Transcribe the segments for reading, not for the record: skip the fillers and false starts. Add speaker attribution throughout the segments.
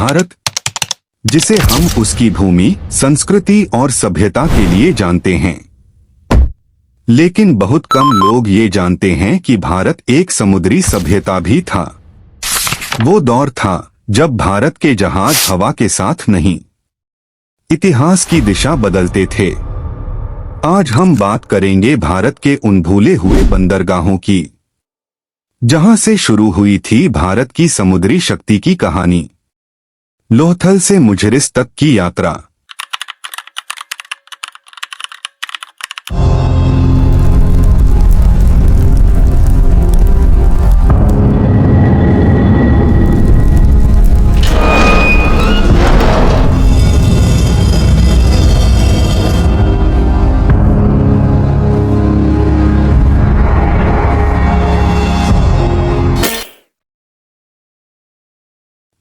Speaker 1: भारत, जिसे हम उसकी भूमि, संस्कृति और सभ्यता के लिए जानते हैं, लेकिन बहुत कम लोग ये जानते हैं कि भारत एक समुद्री सभ्यता भी था। वो दौर था जब भारत के जहाज हवा के साथ नहीं, इतिहास की दिशा बदलते थे। आज हम बात करेंगे भारत के उन भूले हुए बंदरगाहों की, जहां से शुरू हुई थी भारत की समुद्री शक्ति की कहानी, लोथल से मुजरिस तक की यात्रा।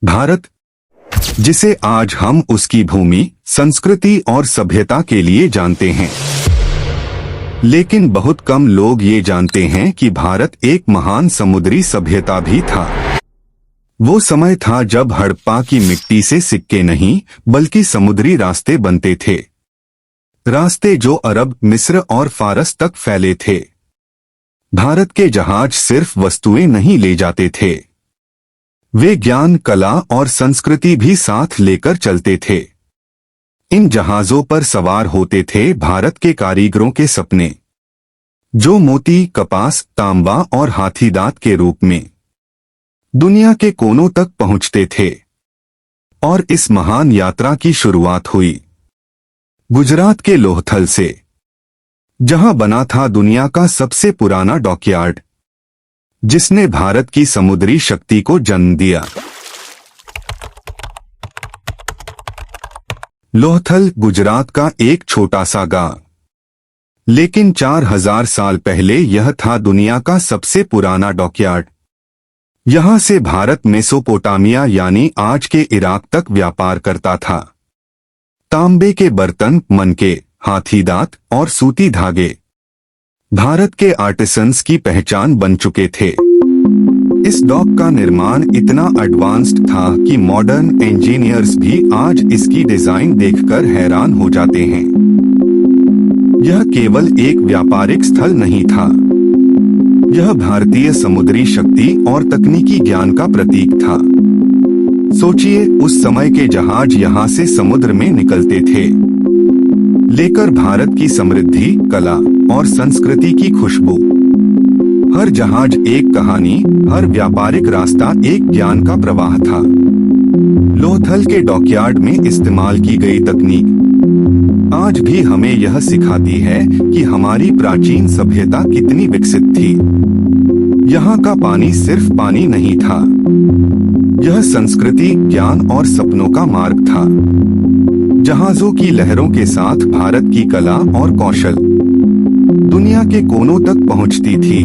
Speaker 1: भारत, जिसे आज हम उसकी भूमि, संस्कृति और सभ्यता के लिए जानते हैं, लेकिन बहुत कम लोग ये जानते हैं कि भारत एक महान समुद्री सभ्यता भी था। वो समय था जब हड़प्पा की मिट्टी से सिक्के नहीं बल्कि समुद्री रास्ते बनते थे, रास्ते जो अरब, मिस्र और फारस तक फैले थे। भारत के जहाज सिर्फ वस्तुएं नहीं ले जाते थे, वे ज्ञान, कला और संस्कृति भी साथ लेकर चलते थे। इन जहाजों पर सवार होते थे भारत के कारीगरों के सपने, जो मोती, कपास, तांबा और हाथीदांत के रूप में दुनिया के कोनों तक पहुंचते थे। और इस महान यात्रा की शुरुआत हुई गुजरात के लोथल से, जहां बना था दुनिया का सबसे पुराना डॉकयार्ड, जिसने भारत की समुद्री शक्ति को जन्म दिया। लोथल गुजरात का एक छोटा सा गांव, लेकिन 4000 साल पहले यह था दुनिया का सबसे पुराना डॉकयार्ड। यहां से भारत मेसोपोटामिया यानी आज के इराक तक व्यापार करता था। तांबे के बर्तन, मनके, हाथीदांत और सूती धागे भारत के आर्टिसंस की पहचान बन चुके थे। इस डॉक का निर्माण इतना एडवांस्ड था कि मॉडर्न इंजीनियर्स भी आज इसकी डिजाइन देखकर हैरान हो जाते हैं। यह केवल एक व्यापारिक स्थल नहीं था, यह भारतीय समुद्री शक्ति और तकनीकी ज्ञान का प्रतीक था। सोचिए, उस समय के जहाज यहां से समुद्र में निकलते थे, लेकर भारत की समृद्धि, कला और संस्कृति की खुशबू। हर जहाज एक कहानी, हर व्यापारिक रास्ता एक ज्ञान का प्रवाह था। लोथल के डॉकयार्ड में इस्तेमाल की गई तकनीक आज भी हमें यह सिखाती है कि हमारी प्राचीन सभ्यता कितनी विकसित थी। यहाँ का पानी सिर्फ पानी नहीं था, यह संस्कृति, ज्ञान और सपनों का मार्ग था। जहाजों की लहरों के साथ भारत की कला और कौशल दुनिया के कोनों तक पहुंचती थी,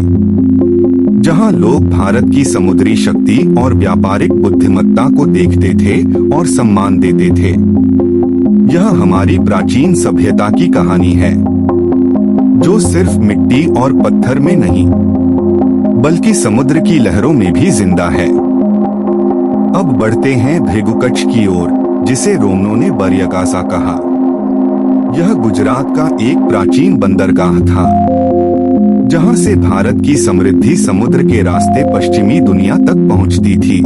Speaker 1: जहां लोग भारत की समुद्री शक्ति और व्यापारिक बुद्धिमत्ता को देखते थे और सम्मान देते थे। यह हमारी प्राचीन सभ्यता की कहानी है, जो सिर्फ मिट्टी और पत्थर में नहीं बल्कि समुद्र की लहरों में भी जिंदा है। अब बढ़ते हैं भृगुकच्छ की ओर, जिसे रोमनों ने बरयगासा कहा। यह गुजरात का एक प्राचीन बंदरगाह था, जहां से भारत की समृद्धि समुद्र के रास्ते पश्चिमी दुनिया तक पहुंचती थी।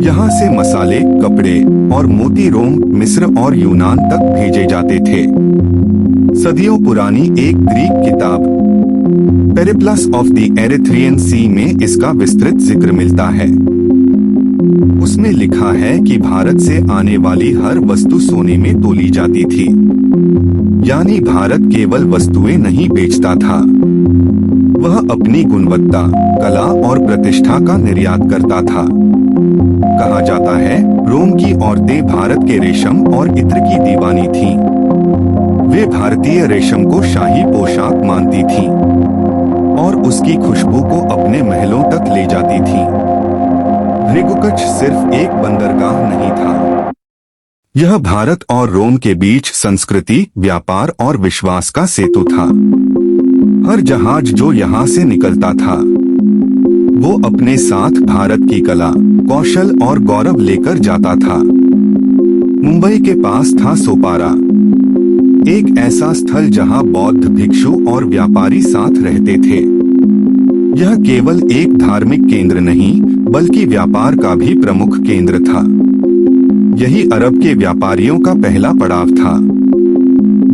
Speaker 1: यहां से मसाले, कपड़े और मोती रोम, मिस्र और यूनान तक भेजे जाते थे। सदियों पुरानी एक ग्रीक किताब, पेरिप्लस ऑफ द एरिथ्रियन सी में इसका विस्तृत जिक्र मिलता है। उसमें लिखा है कि भारत से आने वाली हर वस्तु सोने में तोली जाती थी, यानी भारत केवल वस्तुएं नहीं बेचता था, वह अपनी गुणवत्ता, कला और प्रतिष्ठा का निर्यात करता था। कहा जाता है, रोम की औरतें भारत के रेशम और इत्र की दीवानी थीं। वे भारतीय रेशम को शाही पोशाक मानती थीं और उसकी खुशबू को अपने महलों तक ले जाती थीं। भृगुकच्छ सिर्फ एक बंदरगाह नहीं था, यह भारत और रोम के बीच संस्कृति, व्यापार और विश्वास का सेतु था। हर जहाज जो यहाँ से निकलता था, वो अपने साथ भारत की कला, कौशल और गौरव लेकर जाता था। मुंबई के पास था सोपारा, एक ऐसा स्थल जहां बौद्ध भिक्षु और व्यापारी साथ रहते थे। यह केवल एक धार्मिक केंद्र नहीं, बल्कि व्यापार का भी प्रमुख केंद्र था। यही अरब के व्यापारियों का पहला पड़ाव था,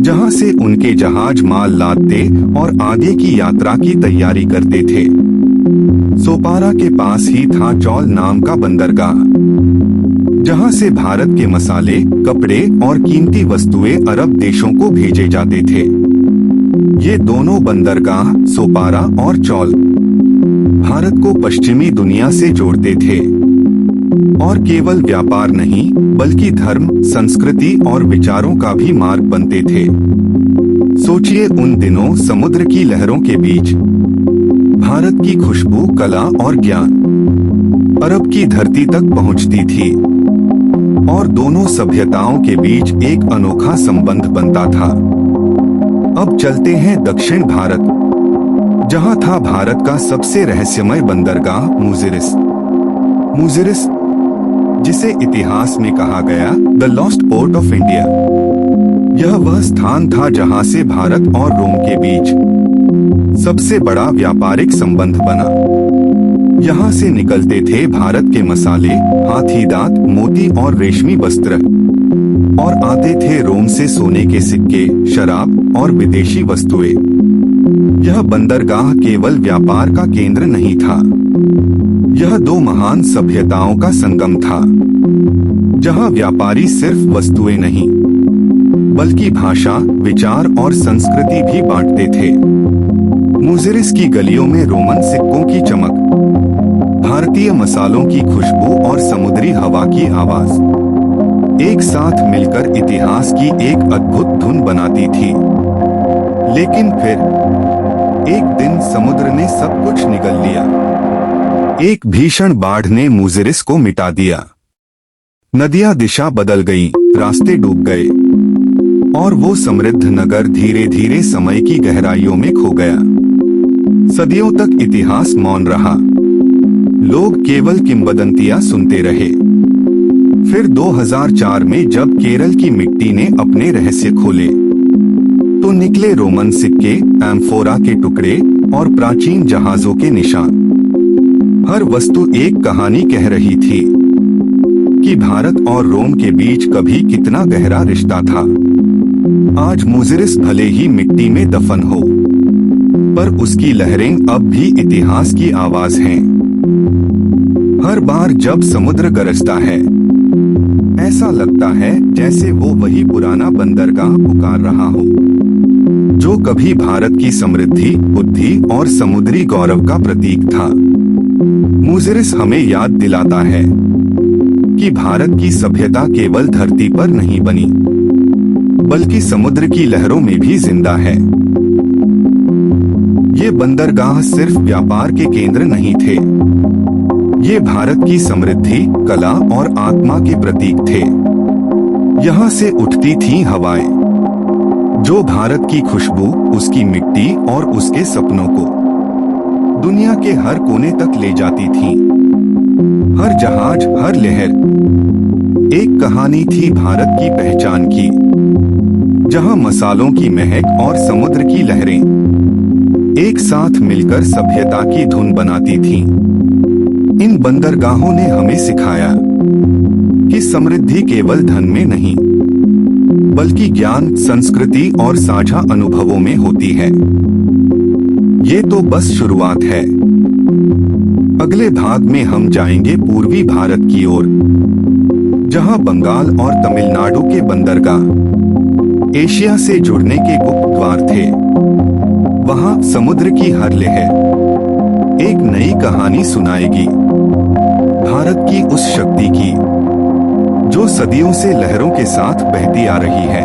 Speaker 1: जहां से उनके जहाज माल लादते और आगे की यात्रा की तैयारी करते थे। सोपारा के पास ही था चौल नाम का बंदरगाह, जहां से भारत के मसाले, कपड़े और कीमती वस्तुएं अरब देशों को भेजे जाते थे। ये दोनों बंदरगाह, सोपारा और चौल, भारत को पश्चिमी दुनिया से जोड़ते थे और केवल व्यापार नहीं, बल्कि धर्म, संस्कृति और विचारों का भी मार्ग बनते थे। सोचिए, उन दिनों समुद्र की लहरों के बीच भारत की खुशबू, कला और ज्ञान अरब की धरती तक पहुंचती थी और दोनों सभ्यताओं के बीच एक अनोखा संबंध बनता था। अब चलते हैं दक्षिण भारत, जहां था भारत का सबसे रहस्यमय बंदरगाह मुजिरिस। मुजिरिस, जिसे इतिहास में कहा गया the lost port of India, यह वह स्थान था जहां से भारत और रोम के बीच सबसे बड़ा व्यापारिक संबंध बना। यहां से निकलते थे भारत के मसाले, हाथी दांत, मोती और रेशमी वस्त्र, और आते थे रोम से सोने के सिक्के, शराब और विदेशी वस्तुएं। यह बंदरगाह केवल व्यापार का केंद्र नहीं था, यह दो महान सभ्यताओं का संगम था, जहां व्यापारी सिर्फ वस्तुएं नहीं, बल्कि भाषा, विचार और संस्कृति भी बांटते थे। मुजिरिस की गलियों में रोमन सिक्कों की चमक, भारतीय मसालों की खुशबू और समुद्री हवा की आवाज एक साथ मिलकर इतिहास की एक अद्भुत धुन बनाती थी। लेकिन फिर एक दिन समुद्र ने सब कुछ निगल लिया। एक भीषण बाढ़ ने मुजिरिस को मिटा दिया। नदियां दिशा बदल गईं, रास्ते डूब गए और वो समृद्ध नगर धीरे धीरे समय की गहराइयों में खो गया। सदियों तक इतिहास मौन रहा, लोग केवल किंवदंतियां सुनते रहे। फिर 2004 में जब केरल की मिट्टी ने अपने रहस्य खोले, तो निकले रोमन सिक्के, एम्फोरा के टुकड़े और प्राचीन जहाजों के निशान। हर वस्तु एक कहानी कह रही थी कि भारत और रोम के बीच कभी कितना गहरा रिश्ता था। आज मुजिरिस भले ही मिट्टी में दफन हो, पर उसकी लहरें अब भी इतिहास की आवाज हैं। हर बार जब समुद्र गरजता है, ऐसा लगता है जैसे वो वही पुराना बंदरगाह पुकार रहा हो, जो कभी भारत की समृद्धि, बुद्धि और समुद्री गौरव का प्रतीक था। मुजिरिस हमें याद दिलाता है कि भारत की सभ्यता केवल धरती पर नहीं बनी, बल्कि समुद्र की लहरों में भी जिंदा है। ये बंदरगाह सिर्फ व्यापार के केंद्र नहीं थे, ये भारत की समृद्धि, कला और आत्मा के प्रतीक थे। यहाँ से उठती थी हवाएं, जो भारत की खुशबू, उसकी मिट्टी और उसके सपनों को दुनिया के हर कोने तक ले जाती थी। हर जहाज, हर लहर एक कहानी थी भारत की पहचान की, जहां मसालों की महक और समुद्र की लहरें एक साथ मिलकर सभ्यता की धुन बनाती थीं। इन बंदरगाहों ने हमें सिखाया कि समृद्धि केवल धन में नहीं, बल्कि ज्ञान, संस्कृति और साझा अनुभवों में होती है। ये तो बस शुरुआत है। अगले भाग में हम जाएंगे पूर्वी भारत की ओर, जहां बंगाल और तमिलनाडु के बंदरगाह एशिया से जुड़ने के गुप्त द्वार थे। वहां समुद्र की हर लहर एक नई कहानी सुनाएगी, भारत की उस शक्ति की जो सदियों से लहरों के साथ बहती आ रही है।